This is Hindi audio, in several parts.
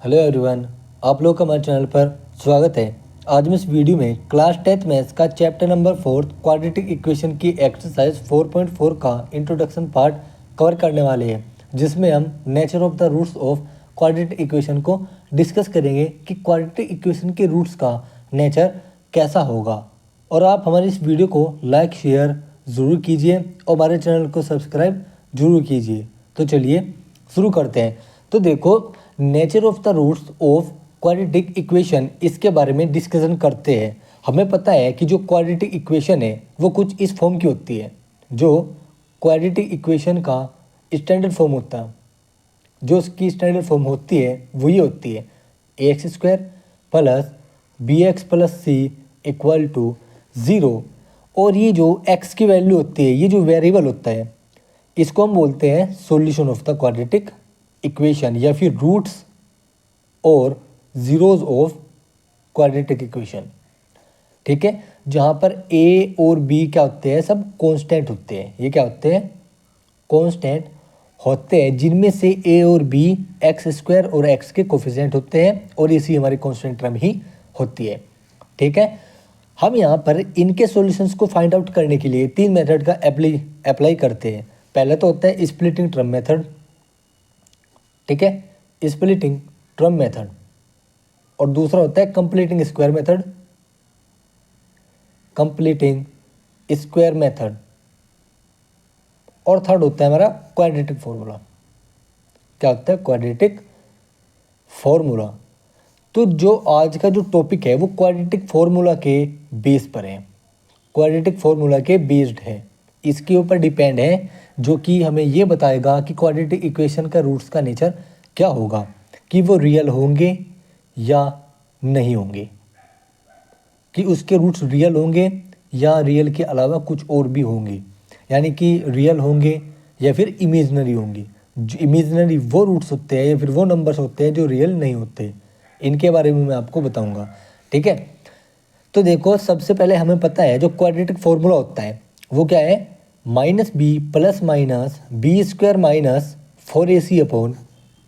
हेलो एवरीवन, आप लोग का हमारे चैनल पर स्वागत है। आज हम इस वीडियो में क्लास 10th मैथ्स का चैप्टर नंबर 4 क्वाड्रेटिक इक्वेशन की एक्सरसाइज 4.4 का इंट्रोडक्शन पार्ट कवर करने वाले हैं, जिसमें हम nature of the roots of quadratic equation को डिस्कस करेंगे कि क्वाड्रेटिक इक्वेशन के रूट्स का नेचर कैसा होगा। और आप हमारे इस वीडियो को लाइक शेयर ज़रूर कीजिए और हमारे चैनल को सब्सक्राइब जरूर कीजिए। तो चलिए शुरू करते हैं। तो देखो, nature of the roots of quadratic equation, इसके बारे में डिस्कशन करते हैं। हमें पता है कि जो क्वाड्रेटिक इक्वेशन है वो कुछ इस फॉर्म की होती है। जो क्वाड्रेटिक इक्वेशन का स्टैंडर्ड फॉर्म होता है, जो उसकी स्टैंडर्ड फॉर्म होती है वो ये होती है ax² plus bx plus c equal to 0। और ये जो x की वैल्यू होती है, ये जो वेरिएबल होता है, इसको हम बोलते हैं solution of the quadratic equation या फिर रूट्स और जीरोज ऑफ क्वाड्रेटिक इक्वेशन। ठीक है, जहाँ पर a और b क्या होते हैं, सब कांस्टेंट होते हैं। ये क्या होते हैं? कांस्टेंट होते हैं, जिनमें से a और b x² और x के कोफिशिएंट होते हैं और इसी हमारी कांस्टेंट टर्म ही होती है। ठीक है, हम यहाँ पर इनके सॉल्यूशंस को फाइंड आउट करने के लिए तीन मेथड का अप्लाई करते हैं। पहला तो होता है स्प्लिटिंग टर्म मेथड। ठीक है, स्प्लिटिंग टर्म मेथड। और दूसरा होता है completing square method, completing square method. और थर्ड होता है हमारा क्वाड्रेटिक फॉर्मूला। क्या होता है? Quadratic formula. तो जो आज का जो टॉपिक है वो क्वाड्रेटिक फॉर्मूला के बेस पर है, क्वाड्रेटिक फॉर्मूला के बेस्ड है। इसके ऊपर डिपेंड है, जो कि हमें ये बताएगा कि क्वाड्रेटिक इक्वेशन का रूट्स का नेचर क्या होगा, कि वो रियल होंगे या नहीं होंगे, कि उसके रूट्स रियल होंगे या रियल के अलावा कुछ और भी होंगे, यानी कि रियल होंगे या फिर इमेजिनरी होंगे। जो इमेजिनरी वो रूट्स होते हैं या फिर वो नंबर्स होते हैं जो रियल नहीं होते, इनके बारे में मैं आपको बताऊंगा। ठीक है, तो देखो, सबसे पहले हमें पता है जो क्वाड्रेटिक फॉर्मूला होता है वो क्या है? -b plus minus b² minus 4ac upon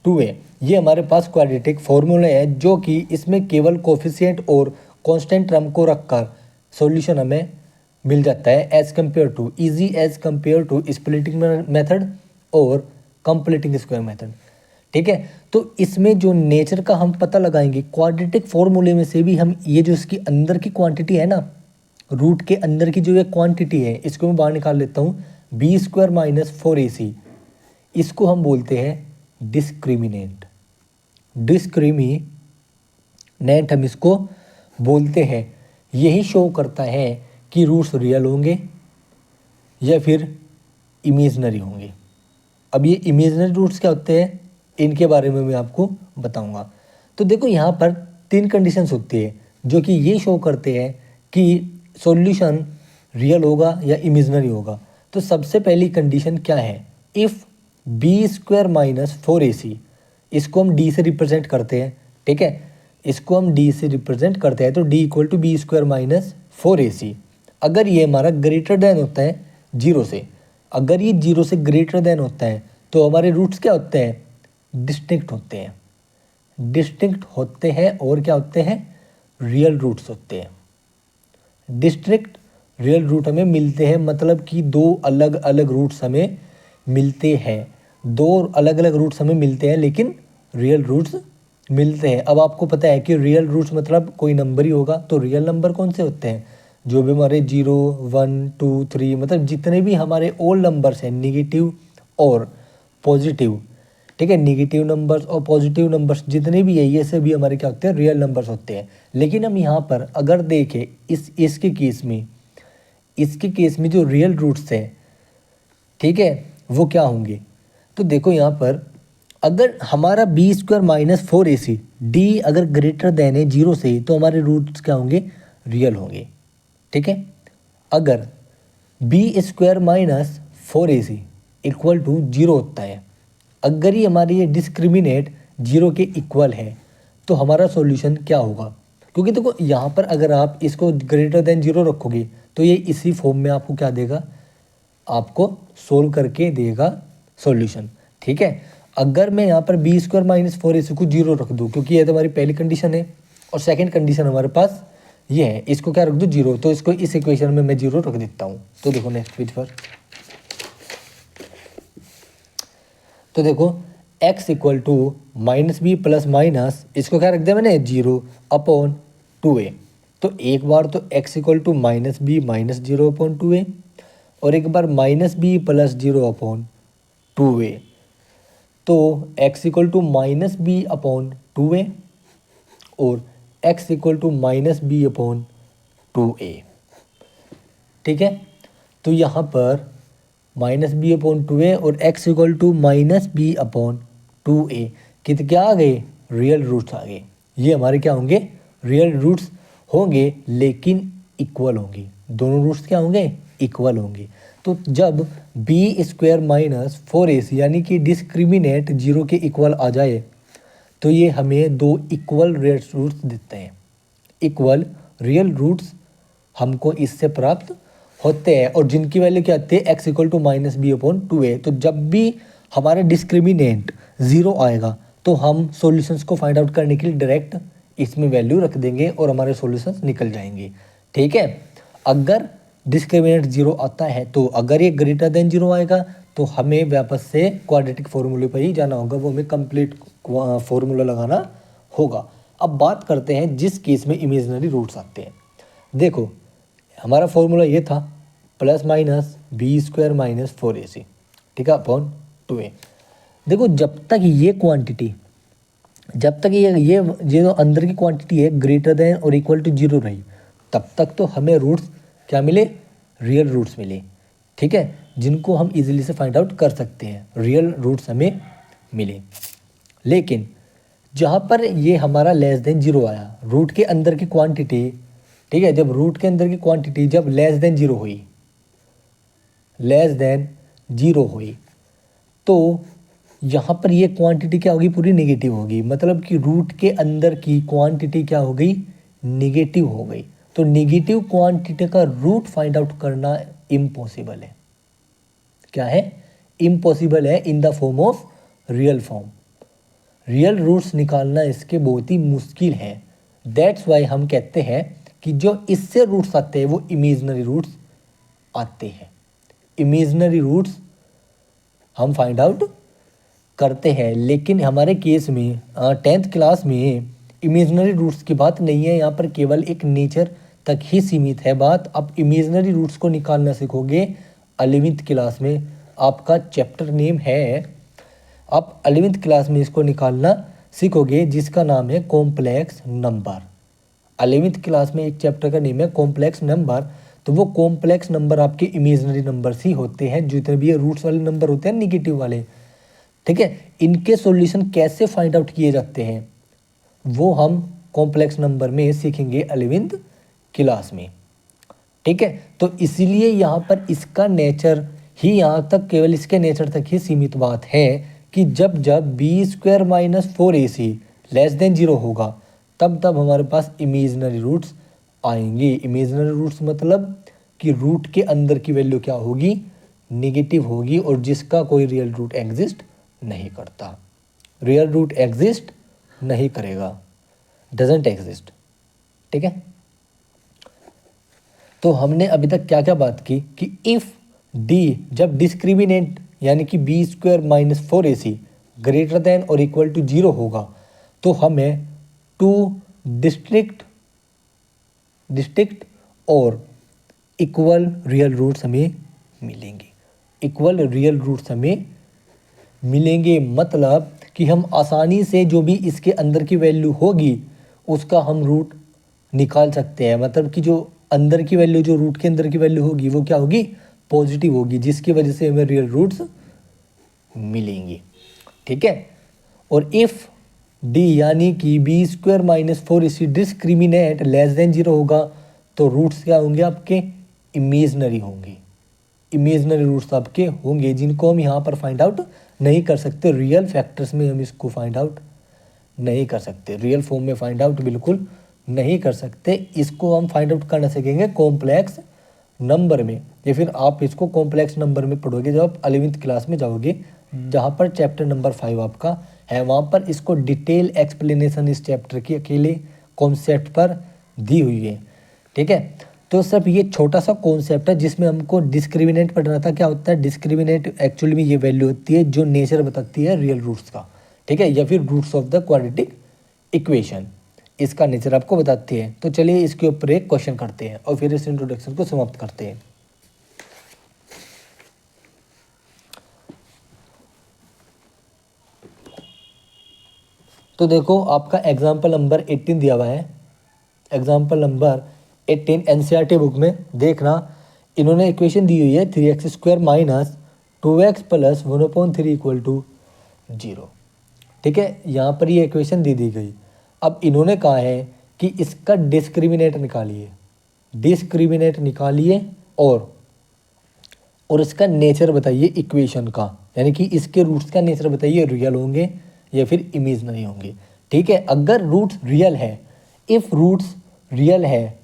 2a। ये हमारे पास क्वाड्रेटिक फॉर्मूला है, जो कि इसमें केवल कोफिशिएंट और कांस्टेंट टर्म को रखकर सॉल्यूशन हमें मिल जाता है, as compared to splitting method और कंप्लीटिंग स्क्वायर मेथड। ठीक है, तो इसमें जो नेचर का हम पता लगाएंगे क्वाड्रेटिक फॉर्मूले में से भी हम ये जो इसकी अंदर की क्वांटिटी है ना, रूट के अंदर की जो ये क्वांटिटी है, इसको मैं बाहर निकाल लेता हूँ। b² माइनस 4ac, इसको हम बोलते हैं डिस्क्रिमिनेंट। डिस्क्रिमिनेंट हम इसको बोलते हैं। यही शो करता है कि रूट्स रियल होंगे या फिर इमेजिनरी होंगे। अब ये इमेजिनरी रूट्स क्या होते हैं, इनके बारे में मैं आपको बताऊंगा। तो देखो, यहाँ पर तीन कंडीशंस होती है जो कि ये शो करते हैं कि सॉल्यूशन रियल होगा या इमेजिनरी होगा। तो सबसे पहली कंडीशन क्या है? इफ़ b² माइनस 4ac, इसको हम d से रिप्रेजेंट करते हैं। ठीक है, इसको हम d से रिप्रेजेंट करते हैं, तो d equal to b² minus 4ac। अगर ये हमारा ग्रेटर देन होता है 0 से, अगर ये 0 से ग्रेटर देन होता है, तो हमारे रूट्स क्या होते हैं? डिस्टिंक्ट होते हैं। डिस्टिंक्ट होते हैं और क्या होते हैं? रियल रूट्स होते हैं। डिस्टिंक्ट रियल रूट हमें मिलते हैं, मतलब कि दो अलग अलग रूट्स हमें मिलते हैं। दो अलग अलग रूट्स हमें मिलते हैं लेकिन रियल रूट्स मिलते हैं। अब आपको पता है कि रियल रूट्स मतलब कोई नंबर ही होगा। तो रियल नंबर कौन से होते हैं? जो भी हमारे 0, 1, 2, 3, मतलब जितने भी हमारे ऑल नंबर्स हैं, निगेटिव और पॉजिटिव। ठीक है, निगेटिव नंबर्स और पॉजिटिव नंबर्स जितने भी है, ये सभी हमारे क्या होते हैं? रियल नंबर्स होते हैं। लेकिन हम यहाँ पर अगर देखें इसके केस में जो रियल रूट्स हैं, ठीक है, वो क्या होंगे? तो देखो, यहाँ पर अगर हमारा b² माइनस 4ac d अगर ग्रेटर देन है 0 से, तो हमारे रूट्स क्या होंगे? रियल होंगे। ठीक है, अगर b² minus 4ac equal to 0 होता है, अगर ही हमारी ये डिस्क्रिमिनेट 0 के इक्वल है, तो हमारा सॉल्यूशन क्या होगा? क्योंकि देखो, यहाँ पर अगर आप इसको ग्रेटर देन 0 रखोगे तो ये इसी फॉर्म में आपको क्या देगा? आपको सोल्व करके देगा सॉल्यूशन। ठीक है, अगर मैं यहाँ पर बी स्क्वायर माइनस 4ac को 0 रख दूँ, क्योंकि ये तो हमारी पहली कंडीशन है, और सेकंड कंडीशन हमारे पास ये है, इसको क्या रख दूँ 0, तो इसको इस इक्वेशन में मैं 0 रख देता हूँ। तो देखो नेक्स्ट पेज पर, तो देखो x equal to minus B plus minus, इसको क्या रख दिया मैंने 0 अपॉन 2a। तो एक बार तो x equal to minus B minus 0 upon 2a, और एक बार minus B plus 0 upon 2a। तो x equal to minus B upon 2a और x equal to minus B upon 2a। ठीक है, तो यहाँ पर माइनस बी अपॉन 2a और x equal to minus B upon 2a कितने क्या आ गए, रियल रूट्स आ गए। ये हमारे क्या होंगे, रियल रूट्स होंगे, लेकिन इक्वल होंगी। दोनों रूट्स क्या होंगे, इक्वल होंगे। तो जब बी स्क्वायर माइनस 4ac यानी कि डिस्क्रिमिनेंट 0 के इक्वल आ जाए, तो ये हमें दो इक्वल रियल रूट्स देते हैं। इक्वल रियल रूट्स हमको इससे प्राप्त होते हैं, और जिनकी वैल्यू क्या आती है, x equal to minus B upon 2a। तो जब भी हमारा डिस्क्रिमिनेंट 0 आएगा, तो हम सॉल्यूशंस को फाइंड आउट करने के लिए डायरेक्ट इसमें वैल्यू रख देंगे और हमारे सॉल्यूशंस निकल जाएंगे। ठीक है, अगर डिस्क्रिमिनेंट 0 आता है, तो अगर ये ग्रेटर देन 0 आएगा, तो हमें वापस से क्वाड्रेटिक फॉर्मूले पर ही जाना होगा, वो हमें कंप्लीट फॉर्मूला लगाना होगा। अब बात करते हैं जिस केस में इमेजिनरी रूट्स आते हैं। देखो हमारा फॉर्मूला ये था, plus minus b square minus 4ac, ठीक है, अपॉन 2a। देखो जब तक ये क्वांटिटी, जब तक ये जो अंदर की क्वांटिटी है ग्रेटर देन और इक्वल टू 0 रही, तब तक तो हमें रूट्स क्या मिले, रियल रूट्स मिले। ठीक है, जिनको हम इजीली से फाइंड आउट कर सकते हैं, रियल रूट्स हमें मिले। लेकिन जहाँ पर ये हमारा लेस देन 0 आया, रूट के अंदर की क्वांटिटी, ठीक है, जब रूट के अंदर की क्वांटिटी जब लेस देन 0 हुई, लेस देन 0 हुई, तो यहाँ पर ये क्वांटिटी क्या होगी, पूरी नेगेटिव होगी। मतलब कि रूट के अंदर की क्वांटिटी क्या हो गई, नेगेटिव हो गई। तो नेगेटिव क्वांटिटी का रूट फाइंड आउट करना इम्पॉसिबल है। क्या है, इम्पॉसिबल है in the form of real form. Real roots निकालना इसके बहुत ही मुश्किल है। दैट्स वाई हम कहते हैं कि जो इससे रूट्स आते हैं वो इमेजिनरी रूट्स आते हैं। इमेजिनरी रूट्स हम फाइंड आउट करते हैं, लेकिन हमारे केस में 10th क्लास में इमेजिनरी रूट्स की बात नहीं है, यहाँ पर केवल एक नेचर तक ही सीमित है बात। अब इमेजिनरी रूट्स को निकालना सीखोगे 11th क्लास में, आपका चैप्टर नेम है, आप 11th क्लास में इसको निकालना सीखोगे, जिसका नाम है कॉम्प्लेक्स नंबर। 11th क्लास में एक चैप्टर का नेम है कॉम्प्लेक्स नंबर। तो वो कॉम्प्लेक्स नंबर आपके इमेजिनरी नंबर्स ही होते हैं, जितने भी ये रूट्स वाले नंबर होते हैं निगेटिव वाले। ठीक है, इनके सॉल्यूशन कैसे फाइंड आउट किए जाते हैं वो हम कॉम्प्लेक्स नंबर में सीखेंगे 11th क्लास में। ठीक है, तो इसीलिए यहाँ पर इसका नेचर ही यहाँ तक, केवल इसके नेचर तक ही सीमित बात है कि जब जब b square minus 4ac less than 0 होगा, तब तब हमारे पास इमेजिनरी रूट्स आएंगे। इमेजिनरी रूट्स मतलब कि रूट के अंदर की वैल्यू क्या होगी, नेगेटिव होगी, और जिसका कोई रियल रूट एग्जिस्ट नहीं करता। रियल रूट एग्जिस्ट नहीं करेगा, डजंट एग्जिस्ट। ठीक है, तो हमने अभी तक क्या क्या बात की कि इफ डी जब डिस्क्रिमिनेंट यानी कि b square minus 4ac greater than और इक्वल टू 0 होगा, तो हमें टू डिस्ट्रिक्ट और इक्वल रियल रूट्स हमें मिलेंगे। इक्वल रियल रूट्स हमें मिलेंगे मतलब कि हम आसानी से जो भी इसके अंदर की वैल्यू होगी उसका हम रूट निकाल सकते हैं। मतलब कि जो अंदर की वैल्यू, जो रूट के अंदर की वैल्यू होगी वो क्या होगी, पॉजिटिव होगी, जिसकी वजह से हमें रियल रूट्स मिलेंगे। ठीक है, और इफ डी यानी कि b square minus 4ac discriminant less than 0 होगा, तो रूट्स क्या होंगे आपके, इमेजिनरी होंगे। इमेजिनरी रूट्स आपके होंगे, जिनको हम यहाँ पर फाइंड आउट नहीं कर सकते। रियल फैक्टर्स में हम इसको फाइंड आउट नहीं कर सकते, रियल फॉर्म में फाइंड आउट बिल्कुल नहीं कर सकते। इसको हम फाइंड आउट करना सीखेंगे कॉम्प्लेक्स नंबर में, या फिर आप इसको कॉम्प्लेक्स नंबर में पढ़ोगे जब आप 11वीं क्लास में जाओगे, जहाँ पर चैप्टर नंबर 5 आपका है, वहाँ पर इसको डिटेल एक्सप्लेनेशन इस चैप्टर की अकेले कॉन्सेप्ट पर दी हुई है। ठीक है, तो सिर्फ ये छोटा सा कॉन्सेप्ट है जिसमें हमको डिस्क्रिमिनेंट पढ़ना था। क्या होता है डिस्क्रिमिनेंट? एक्चुअली में ये वैल्यू होती है जो नेचर बताती है रियल रूट्स का, ठीक है, या फिर roots of the quadratic equation, इसका नेचर आपको बताती है। तो चलिए इसके ऊपर एक क्वेश्चन करते हैं और फिर इस इंट्रोडक्शन को समाप्त करते हैं। तो देखो आपका एग्जाम्पल नंबर 18 दिया हुआ है। एग्जाम्पल नंबर 18 एनसीईआरटी बुक में देखना, इन्होंने इक्वेशन दी हुई है 3x² minus 2x plus 1/3 equal to 0। ठीक है, यहाँ पर ये इक्वेशन दी गई। अब इन्होंने कहा है कि इसका डिस्क्रिमिनेट निकालिए, डिस्क्रिमिनेट निकालिए और इसका नेचर बताइए इक्वेशन का, यानी कि इसके रूट्स का नेचर बताइए, रियल होंगे या फिर इमेजिनरी होंगे। ठीक है, अगर रूट्स रियल है, इफ रूट्स रियल है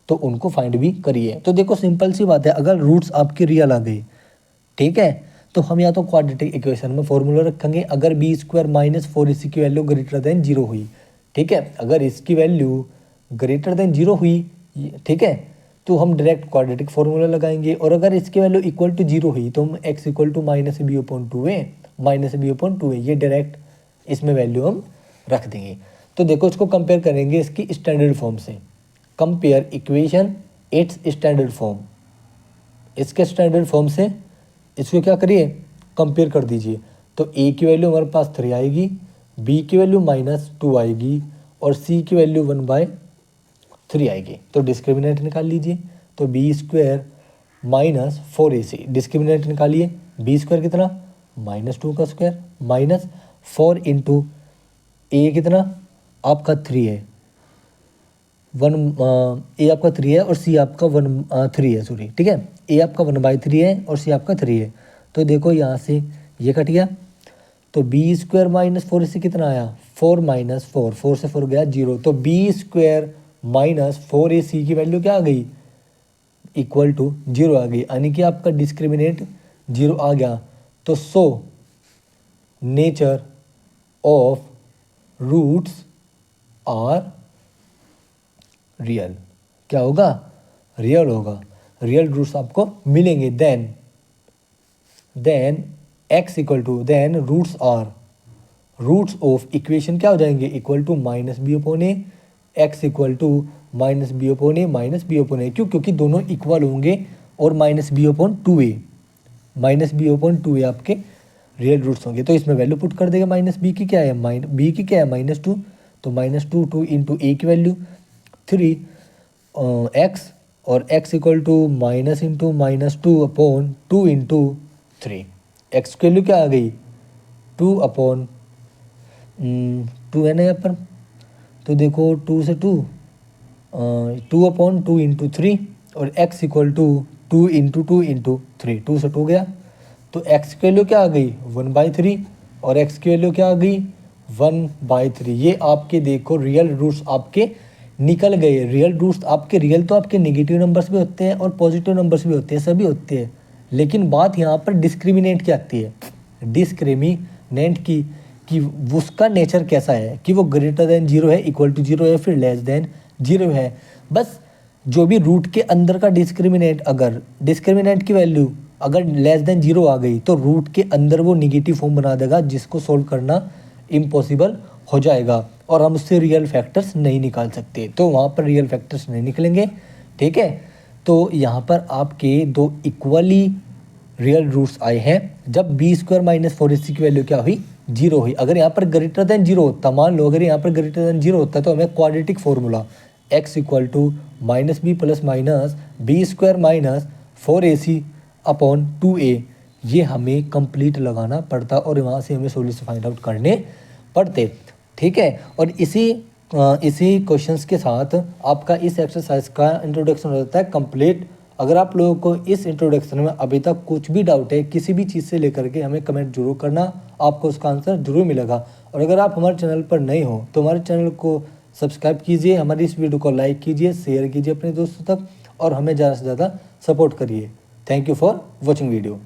तो उनको फाइंड भी करिए। तो देखो सिंपल सी बात है, अगर रूट्स आपके रियल आ गए, ठीक है, तो हम या तो क्वाड्रेटिक इक्वेशन में फॉर्मूला रखेंगे, अगर b² माइनस 4ac की वैल्यू ग्रेटर देन 0 हुई, ठीक है, अगर इसकी वैल्यू ग्रेटर देन 0 हुई, ठीक है, तो हम डायरेक्ट क्वाड्रेटिक फॉर्मूला लगाएंगे, और अगर इसकी वैल्यू इक्वल टू 0 हुई तो हम x equal to minus b/2a ये डायरेक्ट इसमें वैल्यू हम रख देंगे। तो देखो इसको कंपेयर करेंगे इसकी स्टैंडर्ड फॉर्म से, compare equation it's standard form, इसके स्टैंडर्ड फॉर्म से इसको क्या करिए कंपेयर कर दीजिए। तो a की वैल्यू हमारे पास 3 आएगी, b की वैल्यू -2 आएगी और c की वैल्यू 1/3 आएगी। तो डिस्क्रिमिनेंट निकाल लीजिए, तो b² माइनस 4ac डिस्क्रिमिनेंट निकालिए, b² कितना -2 का स्क्वायर माइनस 4 इंटू a कितना आपका 3 है, a आपका 3 है और c आपका 3 है, सॉरी, ठीक है, a आपका 1/3 है और c आपका 3 है। तो देखो यहाँ से ये कट गया, तो b² माइनस 4ac कितना आया 4 माइनस 4, 4 से 4 गया 0, तो b² माइनस 4ac की वैल्यू क्या आ गई इक्वल टू 0 आ गई, यानी कि आपका डिस्क्रिमिनेंट 0 आ गया। तो so nature of roots are real, क्या होगा रियल होगा, रियल रूट्स आपको मिलेंगे। Then x equal to then roots are roots of equation क्या हो जाएंगे equal to -b/a, x equal to -b/a minus b/a, क्यों, क्योंकि दोनों इक्वल होंगे और -b/2a आपके रियल रूट्स होंगे। तो इसमें वैल्यू पुट कर देगा, -b की क्या है b की क्या है -2, तो -2 इंटू a की वैल्यू 3 x और x equal to minus into -2/2 into 3, x की वैल्यू क्या आ गई 2/2 है ना यहाँ पर, तो देखो 2 से 2/2 इंटू 3 और x equal to 2 into 2 into 3, 2 से 2 गया, तो x की वैल्यू क्या आ गई 1/3 और x की वैल्यू क्या आ गई 1/3। ये आपके देखो रियल रूट्स आपके निकल गए। रियल रूट्स आपके रियल तो आपके नेगेटिव नंबर्स भी होते हैं और पॉजिटिव नंबर्स भी होते हैं, सभी होते हैं, लेकिन बात यहाँ पर डिस्क्रिमिनेंट की आती है, डिस्क्रिमिनेंट की कि उसका नेचर कैसा है, कि वो ग्रेटर देन 0 है, इक्वल टू 0 है, फिर लेस देन 0 है। बस जो भी रूट के अंदर का डिस्क्रिमिनेंट, अगर डिस्क्रिमिनेंट की वैल्यू अगर लेस देन 0 आ गई तो रूट के अंदर वो निगेटिव फॉर्म बना देगा, जिसको सोल्व करना इम्पॉसिबल हो जाएगा और हम उससे रियल फैक्टर्स नहीं निकाल सकते, तो वहाँ पर रियल फैक्टर्स नहीं निकलेंगे। ठीक है, तो यहाँ पर आपके दो इक्वली रियल रूट्स आए हैं जब b² माइनस 4ac की वैल्यू क्या हुई 0 हुई। अगर यहाँ पर ग्रेटर देन 0 होता, मान लो अगर यहाँ पर ग्रेटर देन 0 होता तो हमें quadratic formula x equal to -b plus minus b² minus 4ac/2a ये हमें कंप्लीट लगाना पड़ता और वहाँ से हमें सॉल्यूशन फाइंड आउट करने पड़ते। ठीक है, और इसी क्वेश्चंस के साथ आपका इस एक्सरसाइज का इंट्रोडक्शन हो जाता है कंप्लीट। अगर आप लोगों को इस इंट्रोडक्शन में अभी तक कुछ भी डाउट है किसी भी चीज़ से लेकर के, हमें कमेंट जरूर करना, आपको उसका आंसर जरूर मिलेगा। और अगर आप हमारे चैनल पर नए हो तो हमारे चैनल को सब्सक्राइब कीजिए, हमारी इस वीडियो को लाइक कीजिए, शेयर कीजिए अपने दोस्तों तक और हमें ज़्यादा से ज़्यादा सपोर्ट करिए। Thank you for watching video.